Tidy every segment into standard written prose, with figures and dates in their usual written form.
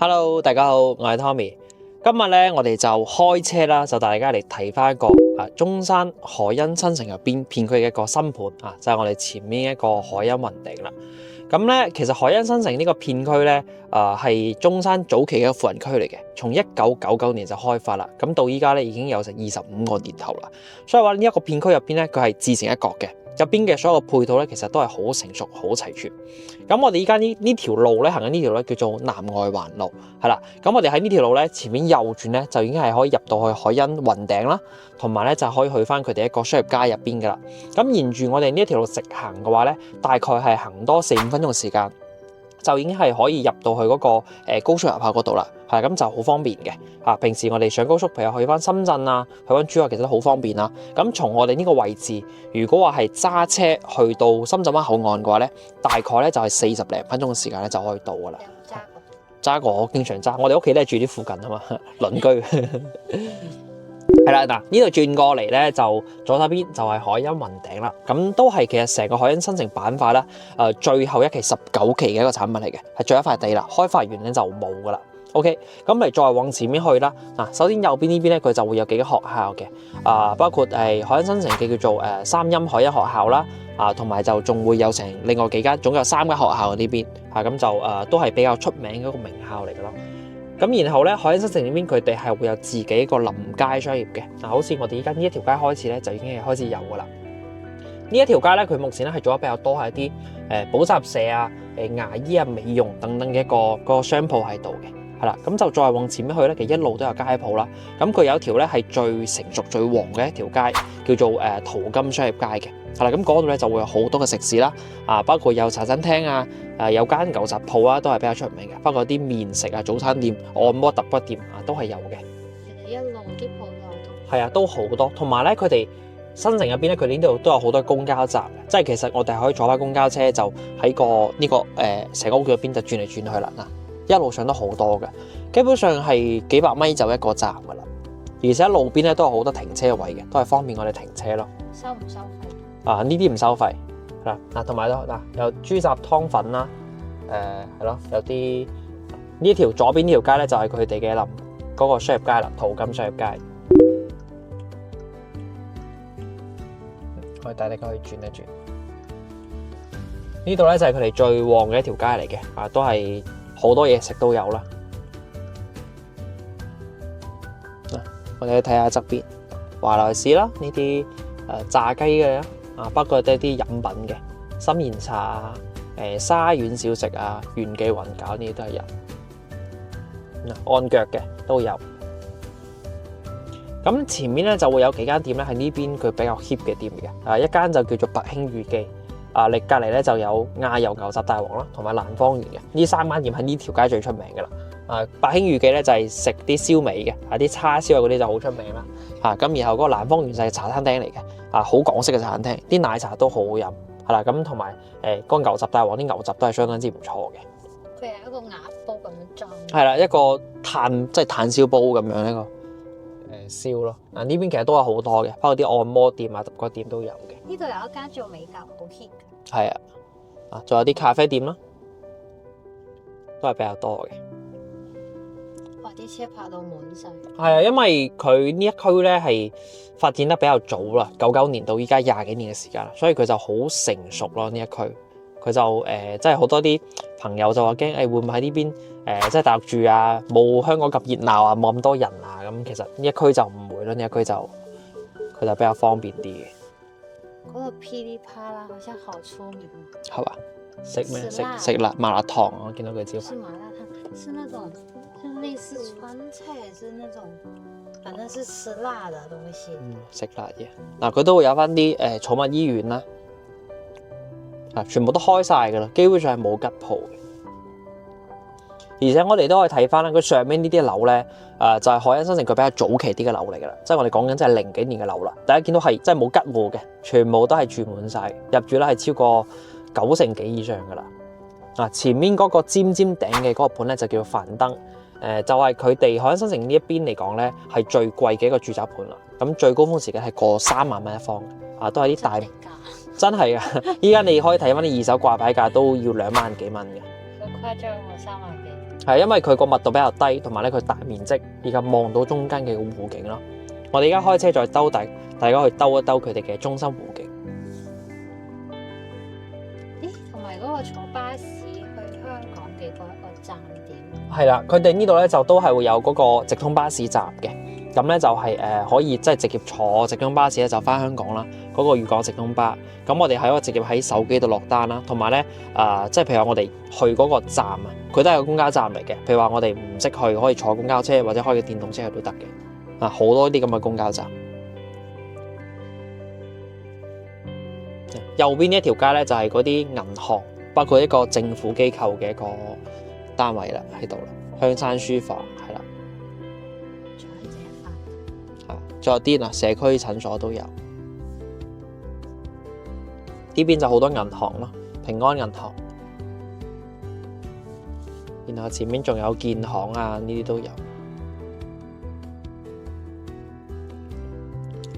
Hello，大家好，我係 Tommy。今日咧，我哋就開車啦，就帶大家嚟睇翻一個中山海欣新城入邊片區嘅一個新盤啊，就係我哋前面一個海欣雲頂啦。咁咧，其實海欣新城呢個片區咧，係中山早期嘅一個富人區嚟嘅，從1999年就開發啦，咁到依家咧已經有成25個年頭啦。所以話呢一個片區入邊咧，佢係自成一角嘅。入邊嘅所有配套咧，其實都係好成熟、好齊全。咁我哋依家呢條路咧，行緊呢條咧叫做南外環路，係啦。咁我哋喺呢條路咧，前面右轉咧，就已經係可以入到去海欣雲頂啦，同埋咧就可以去翻佢哋一個商業街入邊噶啦。咁沿住我哋呢一條路直行嘅話咧，大概係行多4-5分鐘嘅時間，就已經係可以入到去嗰個高速入口嗰度啦。係咁就好方便嘅。平時我哋上高速，譬如去翻深圳啊，去翻珠海，其實都好方便啦。咁從我哋呢個位置，如果話係揸車去到深圳灣口岸嘅話咧，大概咧就係40零分鐘嘅時間咧就可以到噶啦。揸過，我經常揸，我哋屋企都係住啲附近啊嘛，鄰居。係啦，嗱呢度轉過嚟咧，就左手邊就係海欣雲頂啦。咁都係其實成個海欣新城板塊啦，最後一期19期嘅一個產品嚟嘅，係最後一塊地啦。開發完咧就冇噶啦。OK， 咁嚟再往前面去啦。嗱，首先右邊呢邊咧，佢就會有幾個學校嘅，包括海欣新城嘅叫做三鑫海欣學校啦，同埋就仲會有成另外幾間，總有3間學校喺呢邊，咁就都係比較出名嘅一個名校嚟嘅咯。咁然後咧，海欣新城呢邊佢哋係會有自己一個臨街商業嘅，好似我哋依家呢一條街開始咧，就已經係開始有噶啦。呢一條街咧，佢目前咧係做得比較多係一啲補習社啊、牙醫啊、美容等等嘅一個商鋪喺度嘅。係啦，咁就再往前面去咧，其實一路都有街鋪啦。咁佢有一條咧係最成熟、最旺嘅一條街，叫做淘金商業街嘅。係啦，咁嗰度咧就會有好多嘅食肆啦，包括有茶餐廳啊，有間牛雜鋪啊，都係比較出名嘅。包括啲麵食啊、早餐店、按摩揼骨店啊，都係有嘅。其實一路啲鋪有係啊，都好多。同埋咧，佢哋新城入邊咧，佢哋呢度都有好多公交站嘅，即係其實我哋可以坐翻公交車，就喺成個屋入邊就轉嚟轉去啦。嗱，一路上都好多嘅，基本上係幾百米就一個站噶啦，而且路邊咧都有好多停車位嘅，都係方便我哋停車咯。收唔收費？呢啲唔收費嗱，同埋有豬雜湯粉啦，係咯，有啲呢條左邊呢條街咧就係佢哋嘅嗰個商業街啦，淘金商業街。可以帶大家去轉一轉。呢度咧就係佢哋最旺嘅一條街嚟嘅，都係好多嘢食都有啦。我哋去睇下側邊華萊士啦，呢啲炸雞嘅包括一啲飲品嘅心妍茶啊、沙縣小食啊、元記雲餃呢啲都係有。按腳嘅都有。咁前面咧就會有幾間店咧，喺呢邊佢比較 hit 嘅店嘅，一間就叫做百興裕記，你隔離咧就有亞遊牛雜大王啦，同埋蘭芳園嘅，呢3間店喺呢條街最出名嘅啦。百興裕記咧就係食啲燒味嘅，啲叉燒嗰啲就好出名啦。咁然後嗰個蘭芳園就係茶餐廳嚟嘅，好港式嘅茶餐廳，啲奶茶都好好飲，係啦。咁同埋嗰個牛雜大王啲牛雜都係相當之唔錯嘅。佢係一個瓦煲咁樣裝。係啦，一個即係炭燒煲咁樣一個燒咯。呢邊其實都有好多嘅，包括啲按摩店啊、揼骨店都有嘅。呢度有一間做美甲好 hit 嘅。係啊，仲有啲咖啡店啦，都係比較多嘅。哇！啲車泊到滿晒。係啊，因為佢呢一區咧係發展得比較早啦，99年到依家20幾年嘅時間啦，所以佢就好成熟咯。呢一區佢就即係好多啲朋友就話驚會唔會喺呢邊即係大陸住啊，冇香港咁熱鬧啊，冇咁多人啊。咁其實呢一區就唔會咯，呢一區就佢就比較方便啲嘅。嗰個噼里啪啦，好像好出名。係嘛？食咩？食麻辣燙，我見到佢招牌。是麻辣燙，是那種，是類似川菜，是那種，反正是吃辣的東西。食辣嘢。嗱，佢都會有翻啲寵物醫院啦，全部都開晒噶啦，基本上係冇吉鋪嘅。而且我哋都可以睇翻啦，佢上面呢啲樓咧，就係海欣新城佢比較早期啲嘅樓嚟噶啦，即係我哋講緊即係00幾年嘅樓啦。大家見到係真係冇吉戶嘅，全部都係住滿晒，入住咧係超過90%幾以上噶啦。前面嗰個尖尖頂嘅嗰個盤咧就叫繁登，就係佢哋海欣新城呢一邊嚟講咧係最貴嘅一個住宅盤啦。咁最高峰時間係過3萬蚊一方，都係啲大真係噶。依家你可以睇翻啲二手掛牌價都要2萬幾蚊嘅。好誇張喎，3萬幾。係因為佢個密度比較低，同埋咧佢大面積，而家望到中間嘅湖景咯。我哋而家開車再兜大家去兜一兜佢哋嘅中心湖景。咦，同埋嗰個坐巴士去香港嘅嗰一個站點？係啦，佢哋呢度咧就都係會有嗰個直通巴士站嘅。咁咧就係可以即係直接坐直通巴士咧就翻香港啦，嗰個粵港直通巴。咁我哋喺直接喺手機度落單啦，同埋咧即係譬如話我哋去嗰個站啊，佢都係個公交站嚟嘅。譬如話我哋唔識去，可以坐公交車或者開個電動車去都得嘅。啊，好多啲咁嘅公交站。右邊呢一條街咧就係嗰啲銀行，包括一個政府機構嘅一個單位啦，喺度啦，香山書房係啦。仲有啲社區診所都有，呢邊就好多銀行咯，平安銀行，然後前面仲有建行啊，呢啲都有。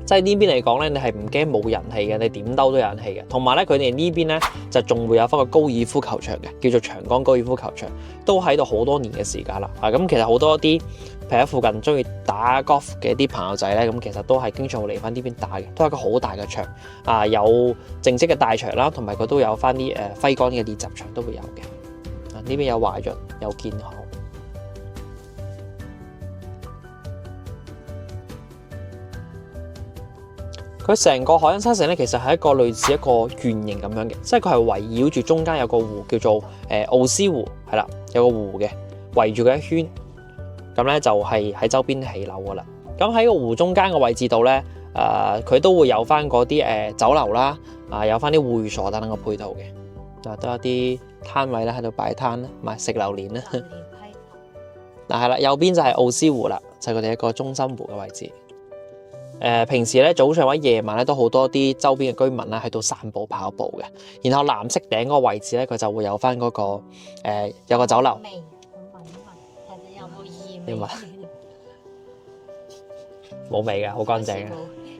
即係呢邊嚟講咧，你係唔驚冇人氣嘅，你點兜都有人氣嘅。同埋咧，佢哋呢邊咧就仲會有翻個高爾夫球場嘅，叫做長江高爾夫球場，都喺度好多年嘅時間啦。咁其實好多啲譬如喺附近中意打 golf 嘅啲朋友仔咧，咁其實都係經常會嚟翻呢邊打嘅，都係一個好大嘅場啊，有正式嘅大場啦，同埋佢都有翻啲揮桿嘅練習場都會有嘅。啊，呢邊有華潤，有建行。佢成個海欣新城咧，其實係一個類似一個圓形咁樣嘅，即係佢係圍繞住中間有個湖叫做奧斯湖，係啦，有個湖嘅圍住佢一圈，咁咧就係喺周邊起樓噶啦。咁喺個湖中間嘅位置度咧，佢都會有翻嗰啲酒樓啦，有翻啲會所等等嘅配套嘅，都有啲攤位咧喺度擺攤啦，買食榴蓮啦。嗱係啦，右邊就係奧斯湖啦，就係佢哋一個中心湖嘅位置。平時咧早上或者夜晚咧都好多啲周邊嘅居民咧喺度散步跑步嘅，然後藍色頂嗰個位置咧佢就會有翻嗰個有個酒樓。睇你有冇異味？味？冇味㗎，好乾淨嘅。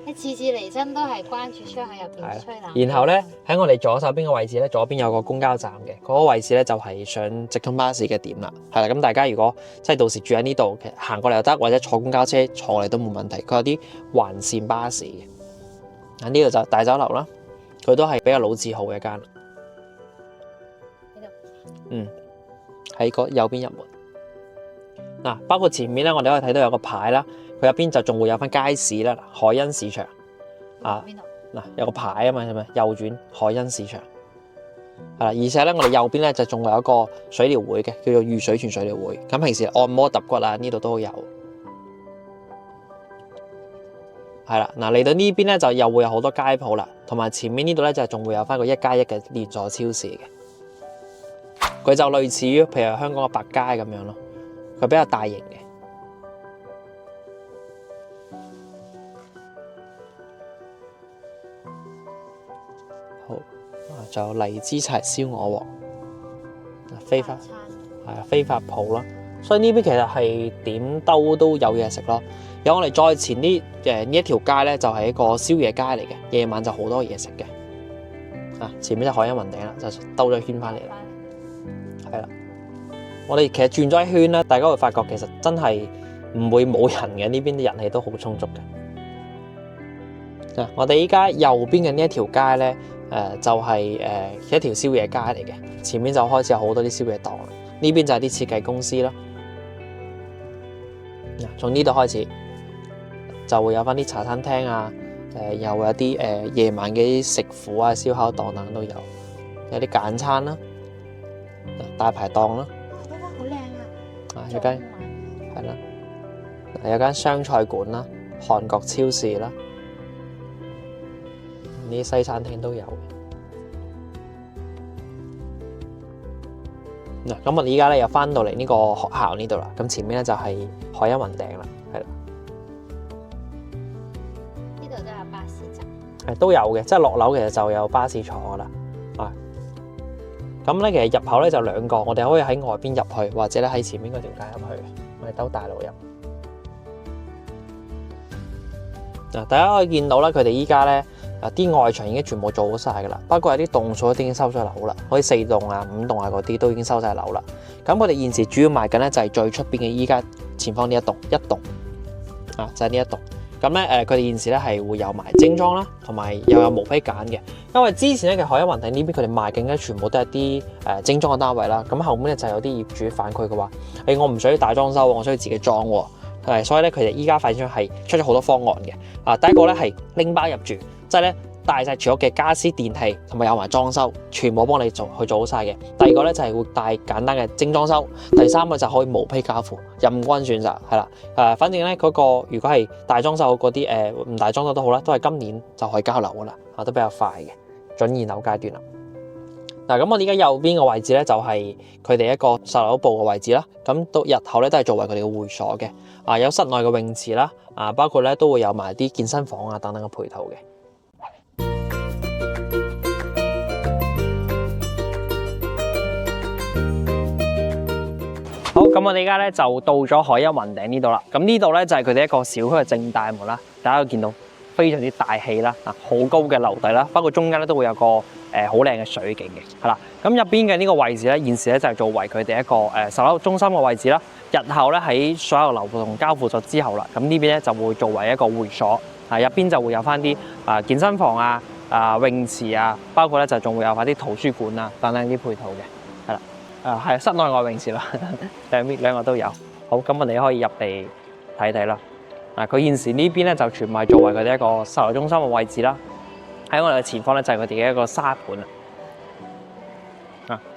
你次次嚟親都係關住窗喺入邊吹冷氣。然後咧喺我哋左手邊嘅位置咧，左邊有個公交站嘅，嗰個位置咧就係上直通巴士嘅點啦。係啦，咁大家如果即係到時住喺呢度，其實行過嚟又得，或者坐公交車坐嚟都冇問題。佢有啲環線巴士嘅。啊，呢度就大酒樓啦，佢都係比較老字號嘅一間。喺個右邊入門。嗱，包括前面咧，我哋可以睇到有個牌啦，佢入邊就仲會有翻街市啦，海欣市場啊。嗱，有個牌啊嘛，係咪右轉海欣市場？係啦，而且咧，我哋右邊咧就仲有一個水療會嘅，叫做御水泉水療會。咁平時按摩揼骨啊，呢度都有。係啦，嗱，嚟到呢邊咧就又會有好多街鋪啦，同埋前面呢度咧就仲會有翻個1+1嘅連鎖超市嘅。佢就類似於譬如香港嘅百佳咁樣咯。佢比較大型嘅，好仲有荔枝柴燒鵝王，非法非法鋪啦，所以呢邊其實係點兜都有嘢食咯。有我哋再前啲呢一條街咧，就係一個宵夜街嚟嘅，夜晚就好多嘢食嘅。前面就海欣雲頂啦，就兜咗圈翻嚟啦，係啦。我哋其實轉咗一圈咧，大家會發覺其實真係唔會冇人嘅，呢邊啲人氣都好充足嘅。我哋依家右邊嘅呢一條街咧，就係一條宵夜街嚟嘅，前面就開始有好多啲宵夜檔啦。呢邊就係啲設計公司啦。從呢度開始就會有翻啲茶餐廳啊，又會有啲夜晚嘅啲食府啊、燒烤檔等都有，有啲簡餐啦，大排檔啦。好靚啊！有間係啦，有間湘菜館啦，韓國超市啦，呢啲西餐廳都有。嗱，咁我哋依家咧又翻到嚟呢個學校呢度啦，咁前面咧就係海欣雲頂啦，係啦。呢度都有巴士站。係都有嘅，即係落樓其實就有巴士坐噶啦。咁咧，其實入口咧就兩個，我哋可以喺外邊入去，或者咧喺前面嗰條街入去。我哋兜大路入。嗱，大家可以見到啦，佢哋依家咧啲外牆已經全部做好晒噶啦，包括有啲棟數都已經收晒樓啦，好似4棟啊、5棟啊嗰啲都已經收晒樓啦。咁咁佢哋現時主要賣緊咧就係最出邊嘅依家前方呢一棟啊，就係呢一棟。咁咧佢哋現時咧係會有埋精裝啦，同埋又有毛坯揀嘅。因為之前咧嘅海欣雲頂呢邊佢哋賣緊嘅全部都係啲精裝嘅單位啦。咁後面咧就有啲業主反饋嘅話，我唔需要大裝修，我需要自己裝喎。所以咧佢哋依家發展商係出咗好多方案嘅。第一個咧係拎包入住，即係咧帶晒全屋嘅家私電器，同埋有埋裝修，全部幫你做好晒嘅。第二個咧就係會帶簡單嘅精裝修。第三個就可以毛坯交付，任君選擇係啦。反正咧嗰個如果係大裝修嗰啲唔大裝修都好啦，都係今年就可以交樓噶啦，都比較快嘅，準現樓階段啦。嗱，咁我哋而家右邊嘅位置咧就係佢哋一個售樓部嘅位置啦。咁到日後咧都係作為佢哋嘅會所嘅。有室內嘅泳池啦，包括咧都會有埋啲健身房啊等等嘅配套嘅。好，咁我哋而家咧就到咗海欣雲頂呢度啦。咁呢度咧就係佢哋一個小區嘅正大門啦。大家都見到非常之大氣啦，好高嘅樓底啦，包括中間咧都會有個好靚嘅水景嘅，係啦。咁入邊嘅呢個位置咧，現時咧就係作為佢哋一個售樓中心嘅位置啦。日後咧喺所有樓同交付咗之後啦，咁呢邊咧就會作為一個會所，入邊就會有翻啲健身房啊、泳池啊，包括咧就仲會有翻啲圖書館啊等等啲配套嘅，係啦。係室內外泳池啦，兩個都有。好，咁我哋可以入嚟睇睇啦。佢現時呢邊咧就全部係作為佢哋一個售樓中心嘅位置啦。喺我哋嘅前方咧就係佢哋嘅一個沙盤啦。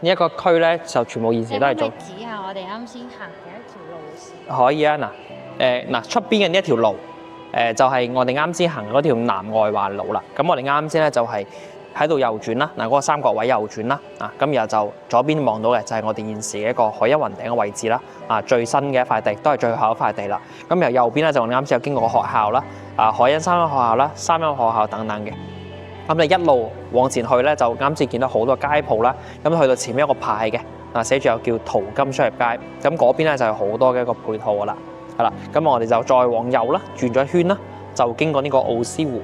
呢一個區咧就全部現時都係做。你可唔可以指下我哋啱先行嘅一條路線？可以啊，出邊嘅呢一條路，就係我哋啱先行嗰條南外環路啦。咁我哋啱先咧就係喺度右轉啦，嗰個三角位右轉啦，咁然後就左邊望到嘅就係我哋現時嘅一個海欣雲頂嘅位置啦，最新嘅一塊地都係最後一塊地啦。咁由右邊咧就我哋啱先有經過學校啦，海欣三一學校啦、三一學校等等嘅。咁你一路往前去咧，就啱先見到好多街鋪啦。咁去到前面一個牌嘅，寫住有叫淘金商業街。咁嗰邊咧就係好多嘅一個配套噶啦，係啦。咁我哋就再往右啦，轉咗一圈啦，就經過呢個奧斯湖。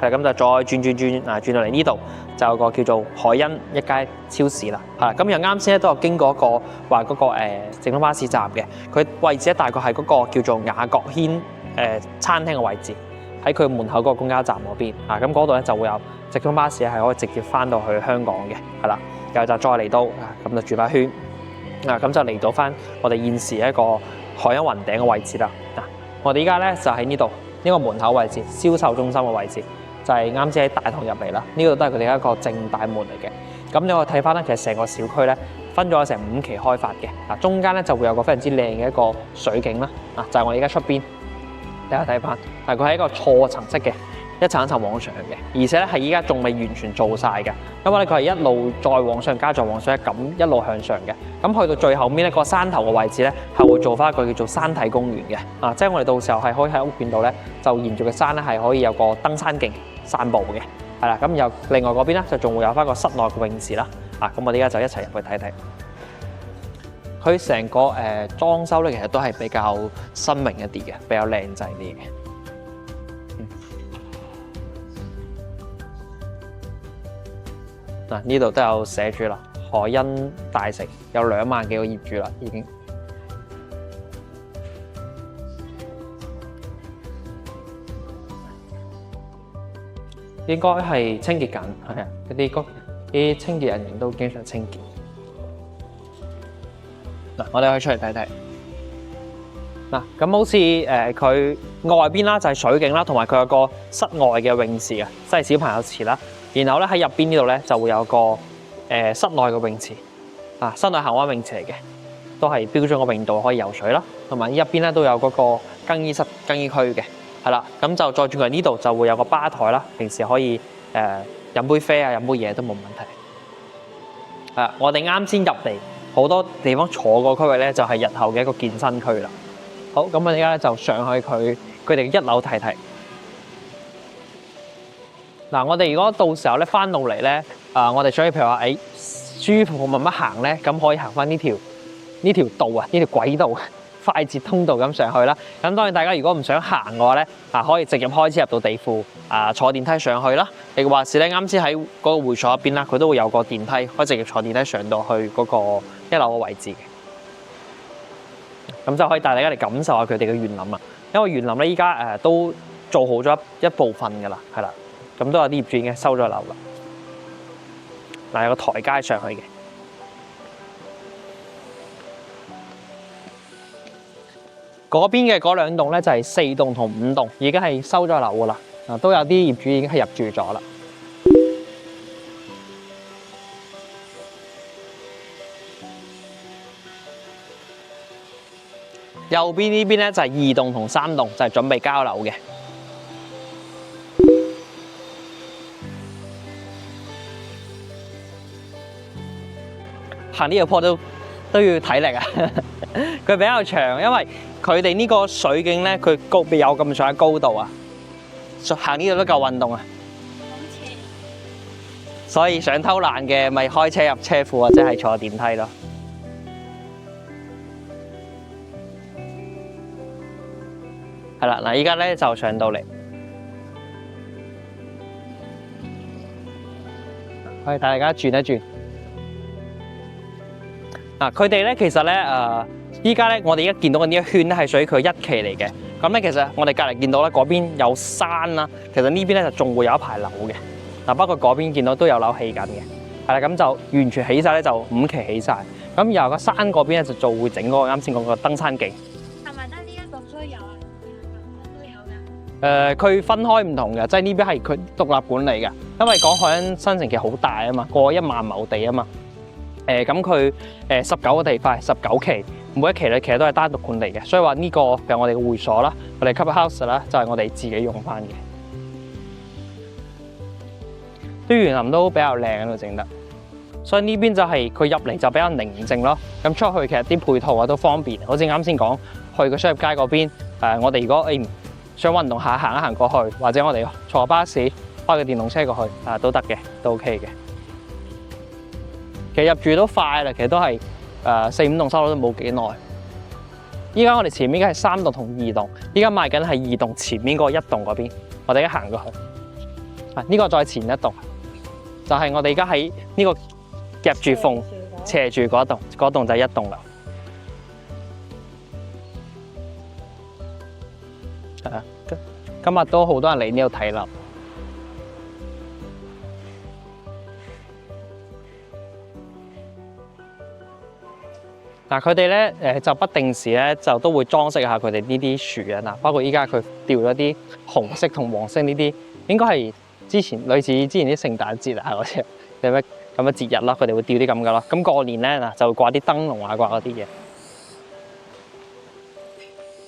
係咁就再轉到嚟呢度，就有個叫做海欣一街超市啦。係啦，咁又啱先咧都有經過一個話嗰個直通巴士站嘅，佢位置咧大概係嗰個叫做雅閣軒餐廳嘅位置，喺佢門口嗰個公交站嗰邊。咁嗰度咧就會有直通巴士係可以直接翻到去香港嘅，係啦。然後就再嚟到咁就轉翻圈，咁就嚟到翻我哋現時一個海欣雲頂嘅位置啦。我哋依家咧就喺呢度呢個門口位置，銷售中心嘅位置。就係啱先喺大堂入嚟啦，呢度都係佢哋一個正大門嚟嘅。咁你可以睇翻咧，其實成個小區咧分咗成5期開發嘅。中間咧就會有個非常之靚嘅一個水景啦。就係我哋而家出邊，大家睇翻，佢係一個錯層式嘅，一層一層往上嘅，而且咧係依家仲未完全做晒嘅，因為咧佢係一路再往上加，再往上咁一路向上嘅。咁去到最後面咧個山頭嘅位置咧，係會做翻一個叫做山體公園嘅。即係我哋到時候係可以喺屋苑度咧，就沿住個山咧係可以有個登山徑散步嘅，係啦。咁又另外嗰邊咧就仲會有翻個室內嘅泳池啦。咁我哋而家就一齊入去睇睇。佢成個裝修咧，其實都係比較新穎一啲嘅，比較靚仔啲嘅。呢度都有寫住啦，海欣大城有2萬幾個業主啦，已經。應該係清潔緊，係啊，啲清潔人員都經常清潔。我哋可以出嚟睇睇。咁好似佢外邊啦，就係水景啦，同埋佢有個室外嘅泳池啊，即係小朋友池啦。然後咧喺入邊呢度咧就會有個室內嘅泳池，室內恒溫泳池嚟嘅，都係標準嘅泳道可以游水啦。同埋入邊咧都有嗰個更衣室、更衣區嘅，係啦。咁就再轉過嚟呢度就會有個吧台啦，平時可以飲杯啡啊、飲杯嘢都冇問題。我哋啱先入嚟好多地方坐個區域咧，就係日後嘅一個健身區啦。好，咁我哋而家咧就上去佢哋嘅1樓睇睇。我哋如果到時候咧翻到嚟咧，我哋想譬如話舒服慢慢行咧，咁可以行翻呢條道啊，呢條軌道快捷通道咁上去啦。咁當然大家如果唔想行嘅話咧，可以直接開車入到地庫，坐電梯上去啦。亦或是咧啱先喺嗰個會所入邊啦，佢都會有個電梯，可以直接坐電梯上到去嗰個1樓嘅位置嘅。咁就可以帶大家嚟感受下佢哋嘅園林啦。因為園林咧依家都做好咗一部分㗎啦，係啦。咁都有啲業主已經收咗樓啦。嗱，有個台階上去嘅。嗰邊嘅嗰2棟咧就係4棟同5棟，已經係收咗樓㗎啦。都有啲業主已經係入住咗啦。右邊呢邊咧就係2棟同3棟，就係準備交樓嘅。行呢個坡都要體力啊！佢比較長，因為佢哋呢個水景咧，佢高有咁上下高度啊，行呢度都夠運動啊！所以想偷懶嘅咪開車入車庫或者係坐電梯咯。係啦，嗱，依家咧就上到嚟，可以帶大家轉一轉。佢哋咧其實咧依家咧我哋而家見到嘅呢一圈咧係屬於佢1期嚟嘅。咁咧其實我哋隔離見到咧嗰邊有山啦，其實呢邊咧就仲會有一排樓嘅。不過嗰邊見到都有樓起緊嘅，係啦，咁就完全起晒咧，就5期起晒。咁然後個山嗰邊咧就做會整嗰個啱先講個登山徑。係咪得呢一棟都有啊？都有㗎。佢分開唔同嘅，即係呢邊係佢獨立管理嘅，因為港海欣新城其實好大啊嘛，過1萬畝地啊嘛。咁佢19個地塊，19期，每一期咧其實都係單獨管理嘅，所以話呢個譬如我哋嘅會所啦，我哋 club house 啦，就係我哋自己用翻嘅。啲園林都比較靚喺度整得，所以呢邊就係佢入嚟就比較寧靜咯。咁出去其實啲配套都方便，好似啱先講去個商業街嗰邊，我哋如果想運動下行一行過去，或者我哋坐巴士開個電動車過去都得嘅，都 OK 嘅。其實入住都快啦，其實都係4、5棟收樓都冇幾耐。依家我哋前面嘅係3棟同2棟，依家賣緊係2棟前面嗰1棟嗰邊，我哋而家行過去。呢個再前一棟，就係我哋而家喺呢個夾住縫斜住嗰棟，嗰棟就係1棟啦。今日都好多人嚟呢度睇樓。佢哋咧就不定時咧就都會裝飾下佢哋呢啲樹啊，包括依家佢掉咗啲紅色同黃色呢啲，應該係類似之前啲聖誕節啊嗰啲咁嘅節日啦，佢哋會吊啲咁噶咯。咁過年咧就會掛啲燈籠啊，掛嗰啲嘢，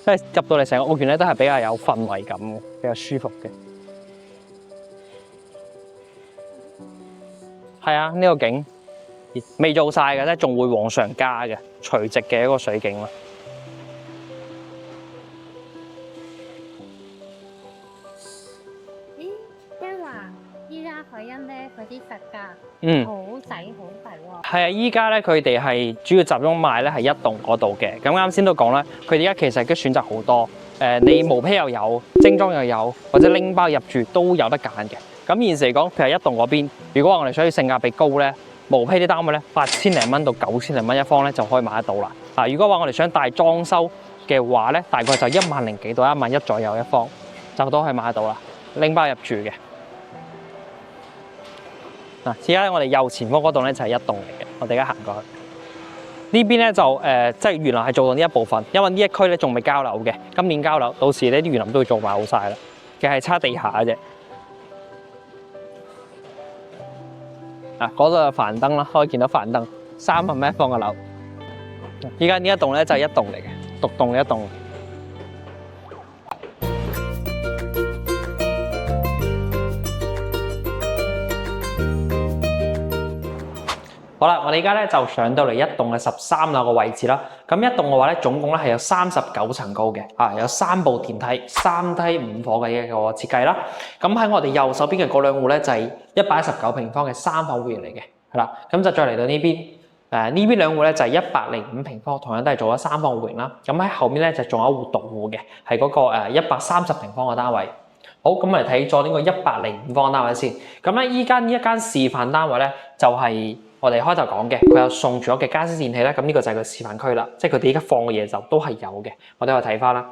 即係入到嚟成個屋苑咧都係比較有氛圍感嘅，比較舒服嘅。係啊，呢個景未做晒嘅咧，仲會往上加嘅垂直嘅一個水景啦。因話依家海欣咧嗰啲實價好抵好抵喎。係啊，依家咧佢哋係主要集中賣咧係1棟嗰度嘅。咁啱先都講啦，佢哋而家其實嘅選擇好多。你毛坯又有，精裝又有，或者拎包入住都有得揀嘅。咁現時嚟講，譬如1棟嗰邊，如果話我哋想要性價比高咧，毛坯啲單位咧8000零蚊到9000零蚊一方咧就可以買得到啦。如果話我哋想大裝修嘅話咧，大概就1萬零幾到1萬1左右一方，就都可以買得到啦。拎包入住嘅。而家我哋右前方嗰棟咧就係1棟嚟嘅，我哋而家行過去。呢邊咧就即係原來係做到呢一部分，因為呢一區咧仲未交樓嘅，今年交樓，到時呢啲園林都會做埋好晒啦。其實係差地下嘅啫。嗰度有帆燈啦，可以見到帆燈，3萬蚊一方嘅樓。依家呢一棟咧就係1棟嚟嘅，獨棟嘅1棟。好啦，我哋而家咧就上到嚟1棟嘅13樓嘅位置啦。咁1棟嘅話咧，總共咧係有39層高嘅，有3部電梯、3梯5伙嘅一個設計啦。咁喺我哋右手邊嘅嗰2戶咧就係119平方嘅3房戶型嚟嘅，係啦。咁就再嚟到呢邊，呢邊兩戶咧就係105平方，同樣都係做咗3房戶型啦。咁喺後面咧就仲有一戶獨戶嘅，係嗰個130平方嘅單位。好，咁我哋睇咗呢個105方單位先。咁咧依間呢一間示範單位咧，就係我哋開頭講嘅，佢有送住屋嘅家私電器咧。咁呢個就係個示範區啦，即係佢哋而家放嘅嘢就都係有嘅。我哋去睇翻啦。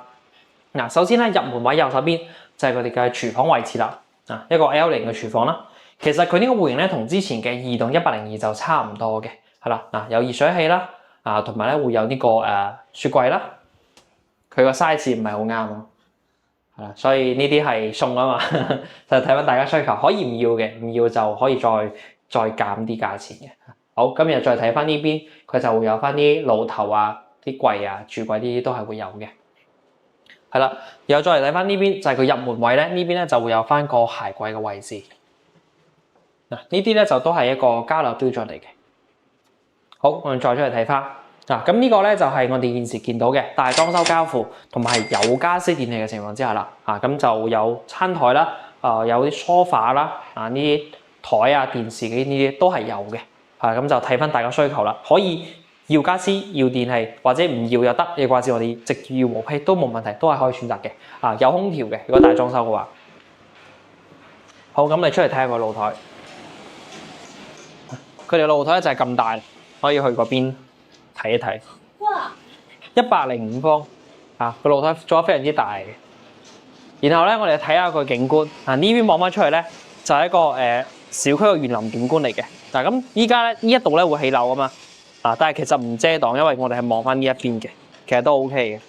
嗱，首先咧入門位右手邊就係佢哋嘅廚房位置啦。一個 L 型嘅廚房啦。其實佢呢個戶型咧同之前嘅2棟102就差唔多嘅，係啦。有熱水器啦，同埋咧會有呢個雪櫃啦。佢個 size 唔係好啱咯。所以呢啲係送啊嘛，就睇翻大家需求，可以唔要嘅，唔要就可以再減啲價錢嘅。好，今日再睇翻呢邊，佢就會有翻啲爐頭啊、啲櫃啊、櫥櫃呢啲都係會有嘅。係啦，然後再嚟睇翻呢邊，就係佢入門位咧，呢邊咧就會有翻個鞋櫃嘅位置。嗱，呢啲咧就都係一個交流標準嚟嘅。好，我哋再出嚟睇翻。咁呢個咧就係我哋現時見到嘅大裝修交付同埋有家私電器嘅情況之下啦。咁就有餐台啦，有啲梳化啦，呢啲台啊、電視機呢啲都係有嘅。咁就睇翻大家需求啦，可以要家私、要電器或者唔要又得，亦或者我哋直接要和批都冇問題，都係可以選擇嘅。有空調嘅，如果大裝修嘅話。好，咁你出嚟睇下個露台。佢哋露台就係咁大，可以去嗰邊睇一睇。哇！105方，個露台做得非常之大嘅。然後咧，我哋睇下個景觀。呢邊望翻出去咧，就係一個小區嘅園林景觀嚟嘅。咁依家咧呢一度咧會起樓啊嘛。但係其實唔遮擋，因為我哋係望翻呢一邊嘅，其實都 OK 嘅。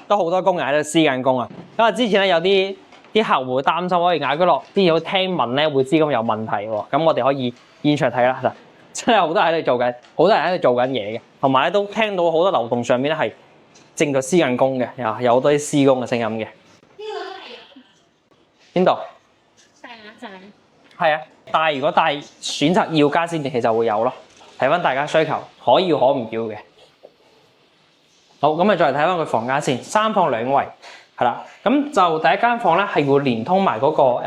都好多工人喺度施緊工啊！因為之前咧有啲客戶會擔心，可以嗌佢落啲嘢，聽聞咧會知咁有問題喎。咁我哋可以現場睇啦，嗱，真係好多人喺度做緊，好多人喺度做緊嘢嘅，同埋咧都聽到好多樓棟上面咧係正在施緊工嘅，有好多啲施工嘅聲音嘅。邊度？大眼仔。係啊，但係如果選擇要家私電器就會有咯，睇翻大家需求，可要可唔要嘅。好，咁啊再嚟睇翻佢房間先，3房2衛，係啦。咁就第一間房咧係會連通埋嗰個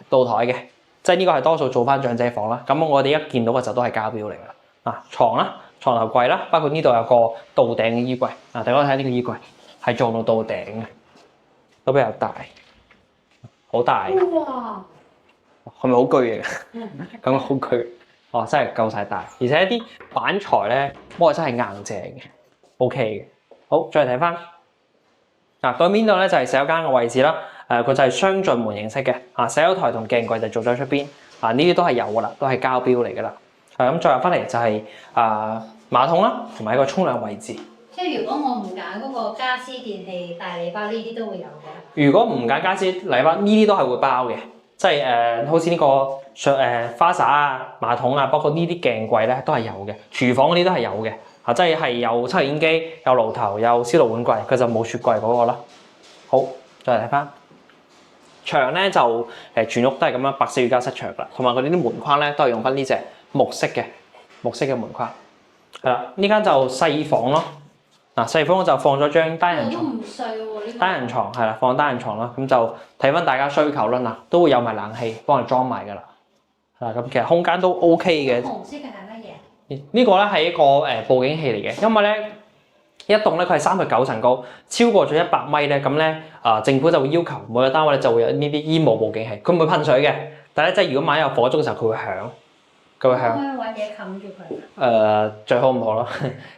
露台嘅，即係呢個係多數做翻長者房啦。咁我哋一見到嘅就都係交標嚟㗎啦。床啦、床頭櫃啦，包括呢度有個到頂嘅衣櫃。大家睇呢個衣櫃係做到頂嘅，都比較大，好大。哇！係咪好巨嚟㗎？咁好巨，真係夠晒大，而且啲板材咧摸起身係硬淨嘅 ，OK 嘅。好，再嚟睇翻對面度咧就係洗手間嘅位置啦。佢就係雙進門形式嘅。洗手台同鏡櫃就做咗出邊。呢啲都係有㗎啦，都係交標嚟㗎啦。咁再入翻嚟就係馬桶啦，同埋一個沖涼位置。即係如果我唔揀嗰個家私電器大禮包，呢啲都會有嘅。如果唔揀家私禮包，呢啲都係會包嘅。即係好似呢個花灑啊、馬桶啊，包括呢啲鏡櫃咧都係有嘅。廚房嗰啲都係有嘅。即係有抽油煙機、有爐頭、有燒爐碗櫃，佢就冇雪櫃嗰個啦。好，再嚟睇翻牆咧，就全屋都係咁樣白色乳膠漆牆啦，同埋佢哋啲門框咧都係用翻呢隻木色嘅門框。係啦，呢間就細房咯。細房我就放咗張單人床。都唔細喎，呢個單人床係啦，放單人床啦。咁就睇翻大家需求啦。都會有埋冷氣幫你裝埋㗎啦。咁其實空間都 OK 嘅。紅色嘅係乜嘢？呢個咧係一個報警器嚟嘅，因為咧一棟咧佢係39層高，超過咗100米咧，咁咧政府就會要求每個單位咧就會有呢啲煙霧報警器，佢唔會噴水嘅，但係咧即係如果萬一有火燭嘅時候，佢會響。可唔可以揾嘢冚住佢？最好唔好咯，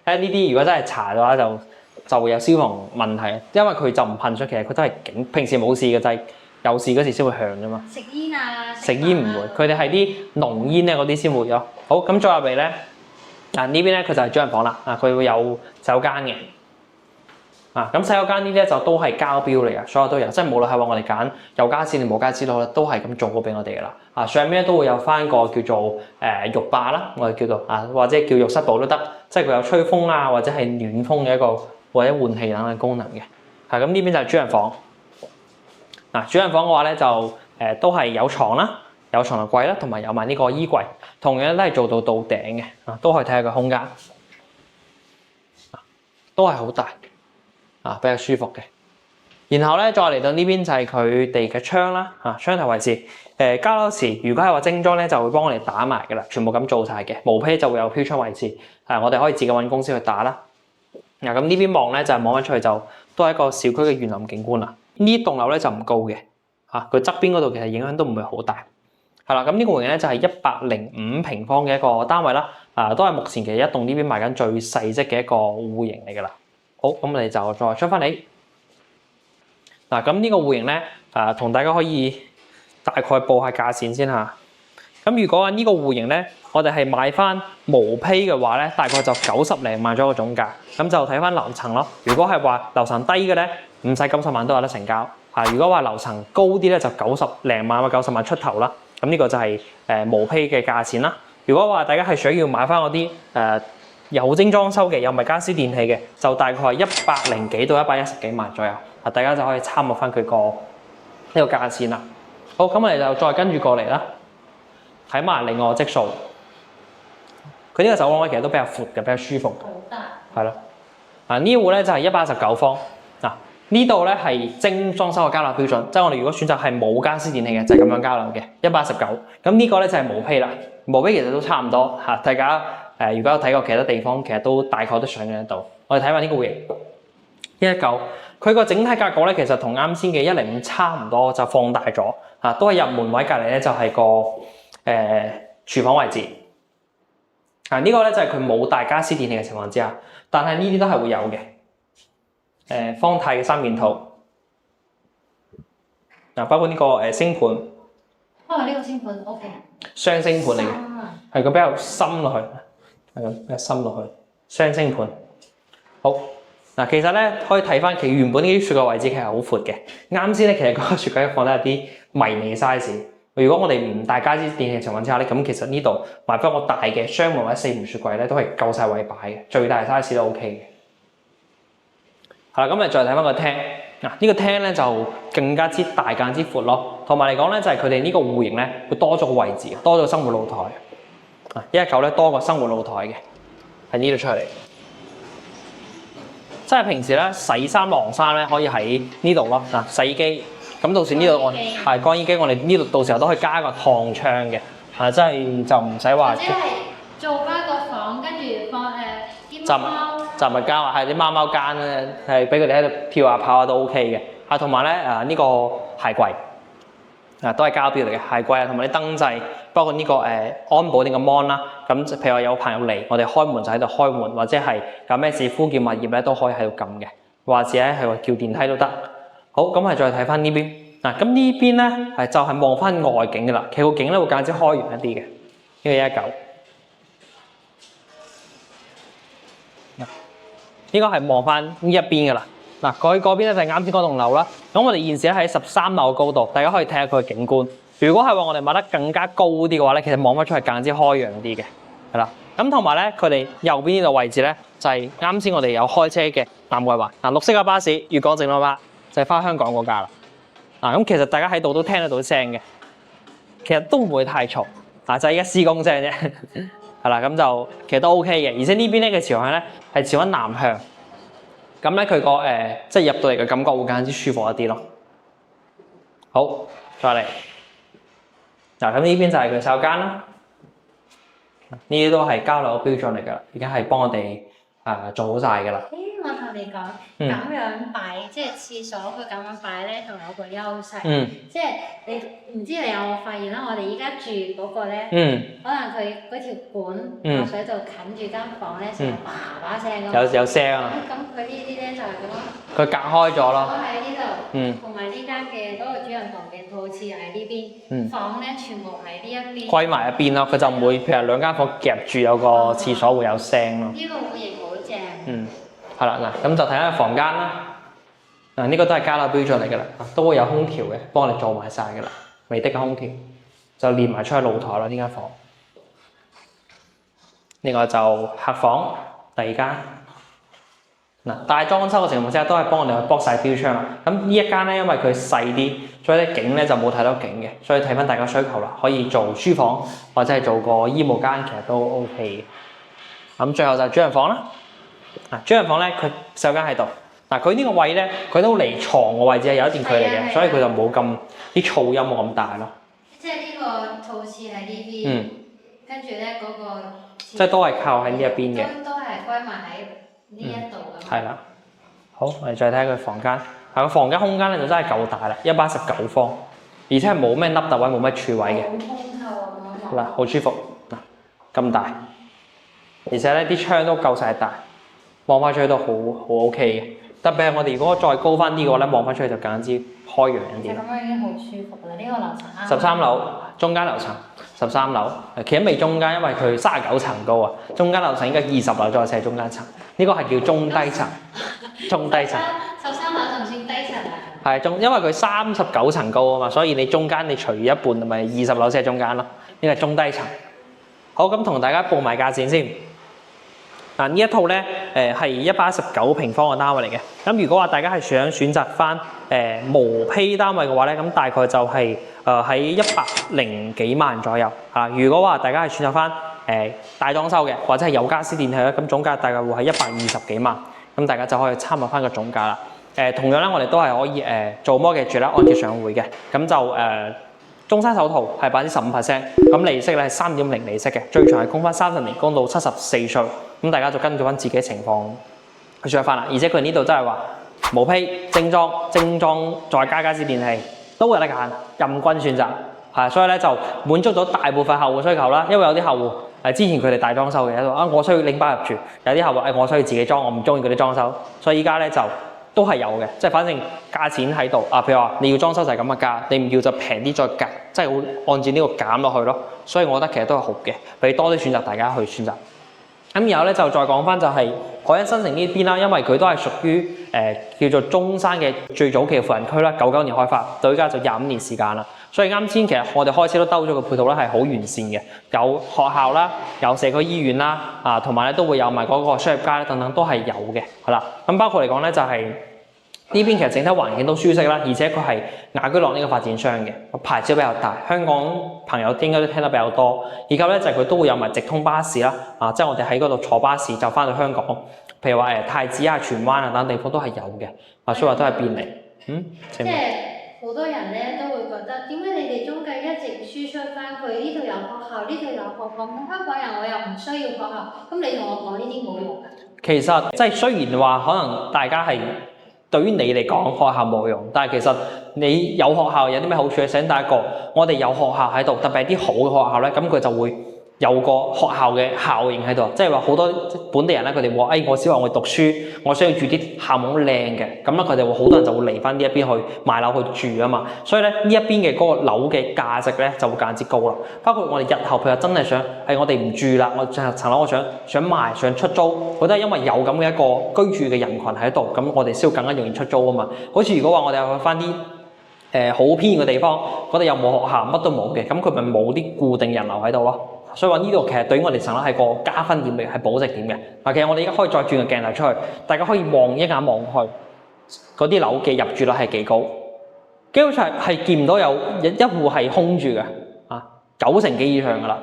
因為呢啲如果真係查嘅話就會有消防問題，因為佢就唔噴水，其實佢都係警，平時冇事嘅，就係有事嗰時先會響啫嘛。食煙啊？食煙唔會，佢哋係啲濃煙咧嗰啲先會咯。好，咁再入嚟咧。呢邊咧佢就係主人房啦，佢會有洗手間嘅，咁洗手間呢啲咧就都係交標嚟嘅，所有都有，即係無論係話我哋揀有家私定冇家私都好啦，都係咁做過俾我哋噶啦。上面咧都會有翻個叫做浴霸啦，我哋叫做或者叫浴室寶都得，即係佢有吹風啊或者係暖風嘅一個或者換氣等嘅功能嘅。咁呢邊就係主人房。主人房嘅話咧就都係有床啦。有床頭櫃啦，同埋有埋呢個衣櫃，同樣都係做到頂嘅，都可以睇下個空間，都係好大，比較舒服嘅。然後咧，再嚟到呢邊就係佢哋嘅窗啦，窗頭位置。交樓時如果係話精裝咧，就會幫我哋打埋㗎啦，全部咁做晒嘅。毛坯就會有飄窗位置，我哋可以自己揾公司去打啦。咁呢邊望咧就係望翻出去就都係一個小區嘅園林景觀啦。呢棟樓咧就唔高嘅，佢側邊嗰度其實影響都唔會好大。係啦，咁呢個戶型咧就係105平方嘅一個單位啦，都係目前其實一棟呢邊賣緊最細則嘅一個戶型嚟㗎啦。好，咁我哋就再出翻嚟。咁呢個戶型咧，同大家可以大概報下價錢先嚇。咁如果話呢個戶型咧，我哋係買翻毛坯嘅話咧，大概就90零萬咗個總價。咁就睇翻樓層咯。如果係話樓層低嘅咧，唔使90萬都有得成交。如果話樓層高啲咧，就90零萬或90萬出頭啦。咁呢個就係毛坯嘅價錢啦。如果話大家係想要買翻嗰啲有精裝修嘅，又唔係家私電器嘅，就大概係100幾到110幾萬左右。大家就可以參考翻佢個呢個價錢啦。好，咁我哋就再跟住過嚟啦，睇埋另外個積數。佢呢個走廊咧其實都比較闊嘅，比較舒服。好大。係咯。呢戶咧就係119方。呢度咧係精裝修嘅交樓標準，即係我哋如果選擇係冇家私電器嘅，就係咁樣交樓嘅119。咁呢個咧就係毛坯啦。毛坯其實都差唔多嚇，大家如果有睇過其他地方，其實都大概都上緊度。我哋睇下呢個戶型119，佢個整體格局咧其實同啱先嘅105差唔多，就放大咗都係入門位隔離咧就係個廚房位置。呢個咧就係佢冇大家私電器嘅情況之下，但係呢啲都係會有嘅。方太嘅3件套，包括呢個星盤。呢個星盤 OK。雙星盤嚟嘅，係佢比較深落去，係咁比較深落去。雙星盤。好，其實咧可以睇翻其原本呢啲雪櫃位置其實好闊嘅。啱先咧其實嗰個雪櫃放得有啲迷你 size。如果我哋唔帶家私電器嘅情況之下咧，咁其實呢度買翻個大嘅雙門或者4門雪櫃咧，都係夠晒位擺嘅，最大 size 都 OK 嘅。係啦，咁再睇翻個廳，呢個廳咧就更加之大、更加之闊咯。同埋嚟講咧，就係佢哋呢個戶型咧會多咗個位置，多咗生活露台。119咧多個生活露台嘅，喺呢度出嚟。即係平時咧洗衫晾衫咧可以喺呢度咯。洗衣機，咁到時呢度我係乾衣機，我哋呢度到時候都可以加一個燙窗嘅，即係就唔使話。做翻個房，跟住放啲貓。雜物間或係啲貓間咧，係俾佢哋喺度跳下跑下都 OK 嘅。同埋咧呢個鞋櫃，都係膠標嚟嘅鞋櫃同埋啲燈掣，包括呢個安保呢個 mon 啦。咁譬如話有朋友嚟，我哋開門就喺度開門，或者係有咩事呼叫物業咧都可以喺度撳嘅，或者係話叫電梯都得。好，咁係再睇翻呢邊。咁呢邊咧就係望翻外景嘅啦。其實個景咧會間接開揚一啲嘅。呢個119。呢個係望翻呢一邊嘅啦。過去嗰邊咧就係啱先嗰棟樓啦。咁我哋現時咧喺13樓高度，大家可以睇下佢嘅景觀。如果係話我哋買得更加高啲嘅話咧，其實望翻出係更加之開揚啲嘅，係啦。咁同埋咧，佢哋右邊呢度位置咧就係啱先我哋有開車嘅南桂環綠色嘅巴士，粵港直通巴就係翻香港嗰架啦。咁其實大家喺度都聽得到聲嘅，其實都唔會太嘈。就係而家施工聲啫。係啦，咁就其實都 OK 嘅，而且呢邊咧嘅朝向咧係朝緊南向，咁咧佢個即係入到嚟嘅感覺會更加之舒服一啲咯。好，再嚟，咁呢邊就係佢洗手間啦，呢啲都係交樓標準嚟㗎啦，已經係幫我哋做好晒㗎啦。我同你講，咁樣擺，即係廁所佢咁樣擺咧，仲有個優勢。即係你唔知你有冇發現啦？我哋依家住嗰個咧，可能佢嗰條管落水道近住間房咧，成日叭叭聲咁。有聲啊！咁佢呢啲咧就係咁。佢隔開咗咯。我喺呢度，同埋呢間嘅嗰個主人房嘅套廁喺呢邊，房咧全部喺呢一邊。歸埋一邊咯，佢就唔會譬如兩間房夾住有個廁所會有聲咯。呢個戶型好正。係啦，咁就睇下房間啦。呢個都係交樓標準嚟㗎啦，都會有空調嘅，幫我哋做埋晒㗎啦。美的嘅空調就連埋出去露台啦。呢間房，另外就客房第2間。大裝修嘅情況之下，都係幫我哋去剝晒標窗啦。咁呢一間咧，因為佢細啲，所以咧景咧就冇太多景嘅，所以睇翻大家需求啦，可以做書房或者係做個衣帽間，其實都 OK 嘅。咁最後就係主人房啦。主人房咧，佢洗手間喺度，嗱，佢呢個位咧，佢都離床個位置係有一段距離嘅，所以佢就冇咁啲噪音冇咁大咯。即係呢個套廁喺呢邊，跟住咧嗰個即係都係靠喺呢一邊嘅，都係歸埋喺呢一度咁。係啦。好，我哋再睇下佢房間。個房間空間咧就真係夠大啦，119方，而且係冇咩凹凸位，冇咩柱位嘅。好通透啊！嗱，好舒服嗱，咁大，而且咧啲窗都夠晒大，望翻出去都好 OK 嘅。特別係我哋如果再高翻啲嘅話咧，望翻出去就更加之開揚一啲。咁樣已經好舒服啦！呢個樓層13樓，中間樓層13樓，企喺未中間，因為佢39層高啊，中間樓層應該20樓再寫中間層，呢個係叫中低層，中低層。13樓仲算低層啊？係因為佢39層高啊嘛，所以你中間你除一半咪20樓先係中間咯，呢個係中低層。好，咁同大家報埋價錢先。嗱，呢一套咧係119平方嘅單位嚟嘅。咁如果話大家係想選擇翻無坯單位嘅話咧，咁大概就係喺100幾萬左右啊。如果話大家係選擇翻大裝修嘅，或者係有家私電器咧，咁總價大概會係120幾萬。咁大家就可以參考翻個總價啦。同樣咧，我哋都係可以做 mortgage 啦，按揭上會嘅。咁就中山首套係15%，咁利息咧係3.0利息嘅，最長係供翻30年，供到74歲。咁大家就跟住翻自己情況去選翻啦。而且佢呢度真係話無坯精裝再加家私電器都有得揀，任君選擇。係，所以咧就滿足咗大部分客戶需求啦。因為有啲客戶之前佢哋大裝修嘅喺度啊，我需要拎包入住；有啲客戶我需要自己裝，我唔中意嗰啲裝修。所以依家咧就都係有嘅，即係反正價錢喺度啊。譬如話你要裝修就係咁嘅價，你唔要就平啲再減，即係會按照呢個減落去咯。所以我覺得其實都係好嘅，俾多啲選擇大家去選擇。咁然後咧就再講翻就係海欣新城呢邊啦，因為佢都係屬於叫做中山嘅最早期嘅富人區啦，99年開發，到依家就25年時間啦。所以啱先其實我哋開車都兜咗個配套咧係好完善嘅，有學校啦，有社區醫院啦，啊同埋咧都會有埋嗰個商業街等等都係有嘅，係啦。咁包括嚟講咧就係呢邊其實整體環境都舒適啦，而且佢係雅居樂呢個發展商嘅，牌照比較大，香港朋友應該都聽得比較多。以及咧就係佢都會有埋直通巴士啦，即係我哋喺嗰度坐巴士就翻到香港，譬如話太子啊、荃灣啊等地方都係有嘅，所以話都係便利。即係好多人咧都會覺得點解你哋中介一直輸出翻佢呢度有學校，呢度有學校，咁香港人我又唔需要學校，咁你同我講呢啲冇用㗎？其實即係雖然話可能大家係對於你嚟講學校冇用，但係其實你有學校有啲咩好處咧？首先第一個，我哋有學校喺度，特別係啲好嘅學校咧，咁佢就會有個學校嘅效應喺度，即係話好多本地人咧，佢哋話我小學我讀書，我想要住啲校網靚嘅，咁咧佢哋會好多人就會嚟翻呢一邊去買樓去住啊嘛，所以咧呢一邊嘅嗰個樓嘅價值咧就會更加之高啦。包括我哋日後譬如真係想我哋唔住啦，我層樓我想賣想出租，我都係因為有咁嘅一個居住嘅人群喺度，咁我哋先會更加容易出租啊嘛。好似如果話我哋去翻啲好偏遠嘅地方，嗰度又冇學校，乜都冇嘅，咁佢咪冇啲固定人流喺度咯。所以話呢度其實對於我哋層樓係個加分點嚟，係保值點嘅。其實我哋而家可以再轉個鏡頭出去，大家可以望一眼望去，嗰啲樓嘅入住率係幾高，基本上係見唔到有一戶係空住嘅，9成幾以上噶啦，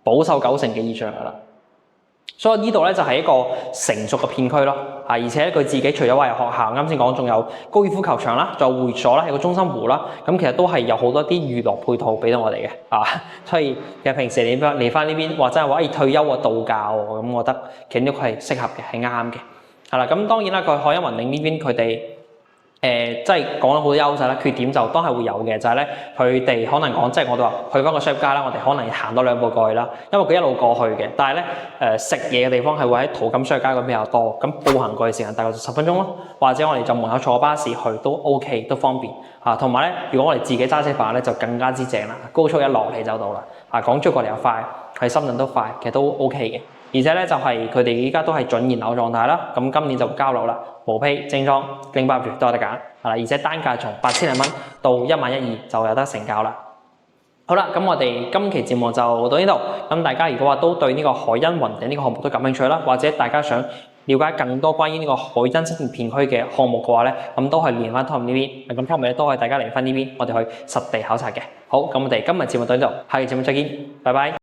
保守9成幾以上噶啦。所以呢度咧就係一個成熟嘅片區咯，而且佢自己除咗話有學校，啱先講仲有高爾夫球場啦，仲有會所啦，有個中心湖啦，咁其實都係有好多啲娛樂配套俾到我哋嘅，所以其實平時你嚟翻呢邊或者係話退休啊度假喎，咁我覺得其實呢個係適合嘅，係啱嘅，係啦，咁當然啦，佢海欣雲頂呢邊佢哋。即係講咗好多優勢啦，缺點就都係會有嘅，就係咧佢哋可能講，即係我哋話去翻個商業街啦，我哋可能要行多2步過去啦，因為佢一路過去嘅。但係咧食嘢嘅地方係會喺淘金商業街嗰邊比較多，咁步行過去時間大概10分鐘咯，或者我哋就門口坐巴士去都 OK，都方便嚇。同埋咧，如果我哋自己揸車返咧就更加之正啦，高速一落嚟就到啦，港珠過嚟又快，去深圳都快，其實都 OK 嘅。而且咧就係佢哋依家都係準現樓狀態啦，咁今年就交樓啦，無坯精裝拎包住都有得揀，而且單價從8000零蚊到11200就有得成交啦。好啦，咁我哋今期節目就到呢度。咁大家如果話都對呢個海欣雲頂呢個項目都感興趣啦，或者大家想了解更多關於呢個海欣新城片區嘅項目嘅話咧，咁都係連翻 Tom 呢邊，咁 Tom 咧都係大家嚟翻呢邊，我哋去實地考察嘅。好，咁我哋今日節目到呢度，下期節目再見，拜拜。